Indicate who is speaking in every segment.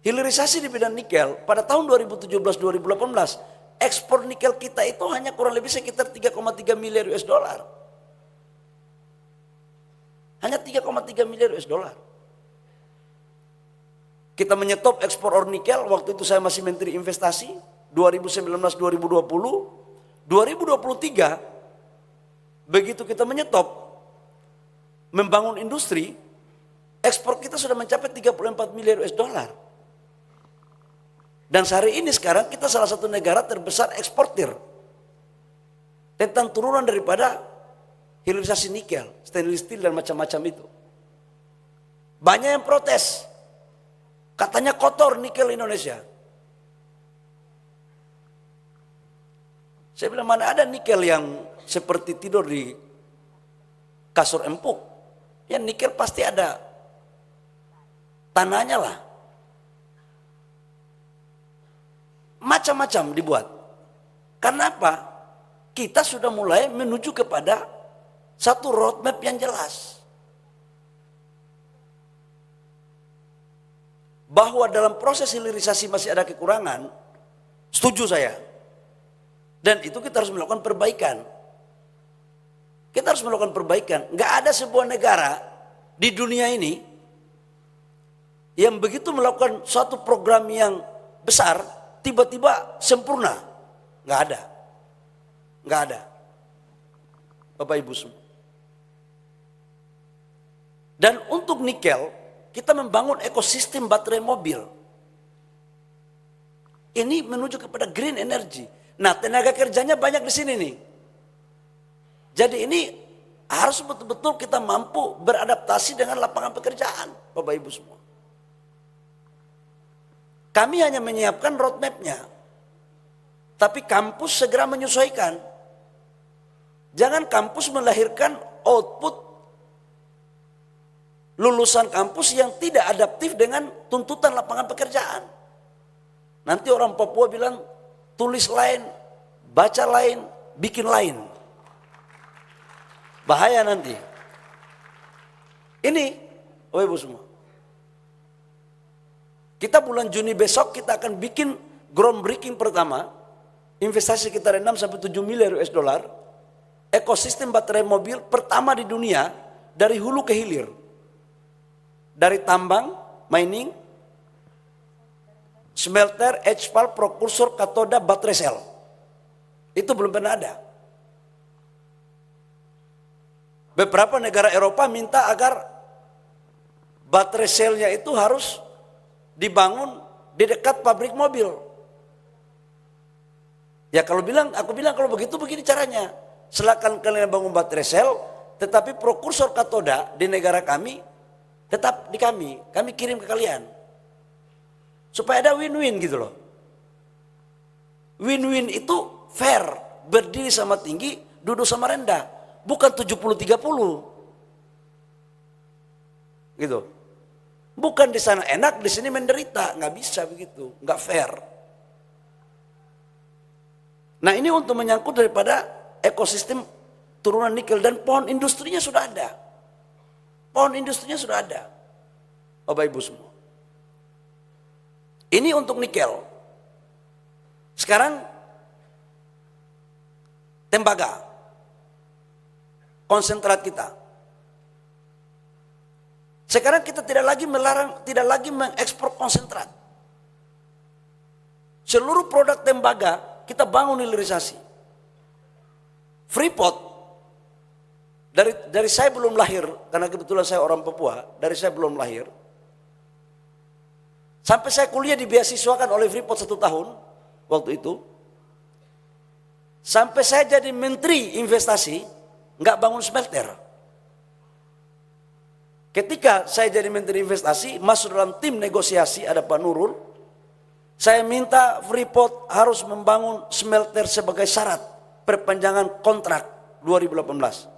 Speaker 1: Hilirisasi di bidang nikel pada tahun 2017-2018, ekspor nikel kita itu hanya kurang lebih sekitar 3,3 miliar US dollar. Hanya 3,3 miliar US dollar. Kita menyetop ekspor ore nikel, waktu itu saya masih Menteri Investasi, 2019-2020. 2023, begitu kita menyetop, membangun industri, ekspor kita sudah mencapai 34 miliar US dollar. Dan sehari ini sekarang kita salah satu negara terbesar eksportir. Tentang turunan daripada hilirisasi nikel, stainless steel dan macam-macam itu. Banyak yang protes. Katanya kotor nikel Indonesia. Saya bilang mana ada nikel yang seperti tidur di kasur empuk. Ya nikel pasti ada tanahnya lah. Macam-macam dibuat. Karena apa? Kita sudah mulai menuju kepada satu roadmap yang jelas. Bahwa dalam proses hilirisasi masih ada kekurangan, setuju saya. Dan itu kita harus melakukan perbaikan. Kita harus melakukan perbaikan. Nggak ada sebuah negara di dunia ini yang begitu melakukan suatu program yang besar, tiba-tiba sempurna. Nggak ada. Nggak ada. Bapak Ibu semua. Dan untuk nikel, kita membangun ekosistem baterai mobil. Ini menuju kepada green energy. Nah, tenaga kerjanya banyak di sini nih. Jadi ini harus betul-betul kita mampu beradaptasi dengan lapangan pekerjaan, Bapak Ibu semua. Kami hanya menyiapkan roadmap-nya. Tapi kampus segera menyesuaikan. Jangan kampus melahirkan output lulusan kampus yang tidak adaptif dengan tuntutan lapangan pekerjaan. Nanti orang Papua bilang tulis lain, baca lain, bikin lain. Bahaya nanti. Ini, Bapak Ibu semua. Kita bulan Juni besok kita akan bikin groundbreaking pertama, investasi sekitar 6-7 miliar US dollar, ekosistem baterai mobil pertama di dunia dari hulu ke hilir. Dari tambang, mining, smelter, HPAL, prokursor, katoda, baterai sel. Itu belum pernah ada. Beberapa negara Eropa minta agar baterai selnya itu harus dibangun di dekat pabrik mobil. Ya kalau aku bilang kalau begitu begini caranya. Silakan kalian bangun baterai sel, tetapi prokursor katoda di negara kami tetap di kami kirim ke kalian. Supaya ada win-win gitu loh. Win-win itu fair, berdiri sama tinggi, duduk sama rendah. Bukan 70-30. Gitu. Bukan di sana enak, di sini menderita. Nggak bisa begitu, nggak fair. Nah ini untuk menyangkut daripada ekosistem turunan nikel dan pohon industrinya sudah ada. Pohon industrinya sudah ada. Bapak Ibu semua. Ini untuk nikel. Sekarang tembaga. Konsentrat kita. Sekarang kita tidak lagi mengekspor konsentrat. Seluruh produk tembaga kita bangun hilirisasi. Freeport dari saya belum lahir, karena kebetulan saya orang Papua, dari saya belum lahir. Sampai saya kuliah dibeasiswakan oleh Freeport 1 tahun waktu itu. Sampai saya jadi menteri investasi, nggak bangun smelter. Ketika saya jadi menteri investasi, masuk dalam tim negosiasi ada Pak Nurul. Saya minta Freeport harus membangun smelter sebagai syarat perpanjangan kontrak 2018.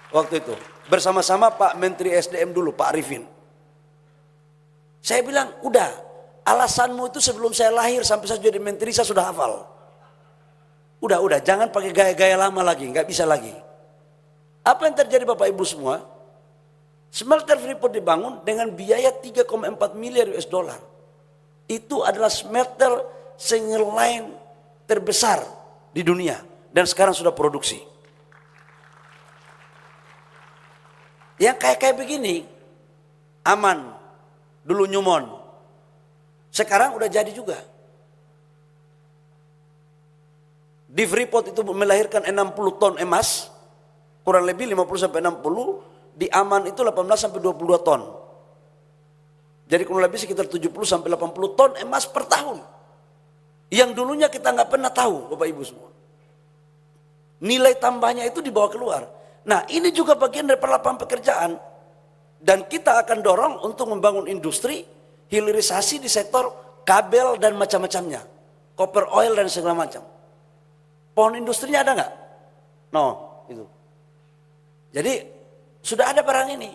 Speaker 1: Waktu itu bersama-sama Pak Menteri SDM dulu, Pak Arifin. Saya bilang, udah, alasanmu itu sebelum saya lahir sampai saya jadi menteri saya sudah hafal. Udah, jangan pakai gaya-gaya lama lagi, nggak bisa lagi. Apa yang terjadi Bapak Ibu semua? Smelter Freeport dibangun dengan biaya 3,4 miliar US dollar. Itu adalah smelter single line terbesar di dunia dan sekarang sudah produksi. Yang kayak begini aman, dulu Newmont, sekarang udah jadi juga. Di Freeport itu melahirkan 60 ton emas, kurang lebih 50 sampai 60. Di Aman itu 18 sampai 22 ton. Jadi kurang lebih sekitar 70 sampai 80 ton emas per tahun. Yang dulunya kita nggak pernah tahu, Bapak Ibu semua. Nilai tambahnya itu dibawa keluar. Nah, ini juga bagian dari lapangan pekerjaan. Dan kita akan dorong untuk membangun industri hilirisasi di sektor kabel dan macam-macamnya. Copper oil dan segala macam. Pohon industrinya ada nggak? No, itu. Jadi sudah ada barang ini.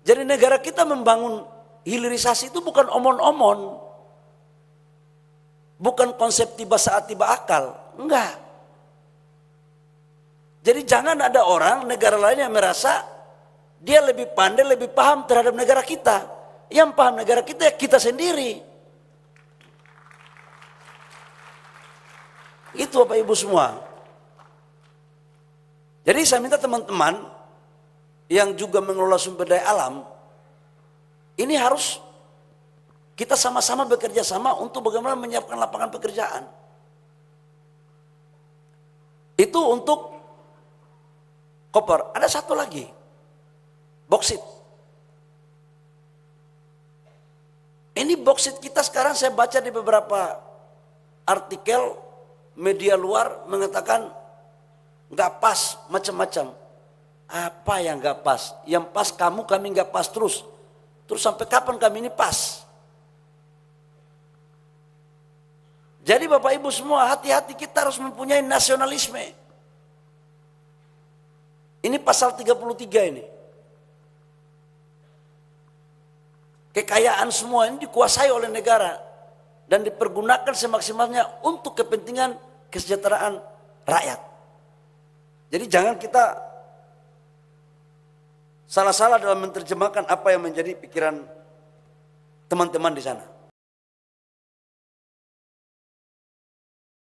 Speaker 1: Jadi negara kita membangun hilirisasi itu bukan omon-omon. Bukan konsep tiba saat tiba akal. Enggak. Jadi jangan ada orang negara lain yang merasa dia lebih pandai, lebih paham terhadap negara kita. Yang paham negara kita ya kita sendiri. Itu Bapak Ibu semua. Jadi saya minta teman-teman yang juga mengelola sumber daya alam, ini harus kita sama-sama bekerja sama untuk bagaimana menyiapkan lapangan pekerjaan. Itu untuk koper. Ada satu lagi, boksit. Ini boksit kita sekarang saya baca di beberapa artikel media luar mengatakan nggak pas macam-macam. Apa yang gak pas? Yang pas kamu, kami gak pas terus. Terus sampai kapan kami ini pas? Jadi Bapak Ibu semua hati-hati, kita harus mempunyai nasionalisme. Ini pasal 33 ini. Kekayaan semua ini dikuasai oleh negara. Dan dipergunakan semaksimalnya untuk kepentingan kesejahteraan rakyat. Jadi jangan kita salah-salah dalam menerjemahkan apa yang menjadi pikiran teman-teman di sana.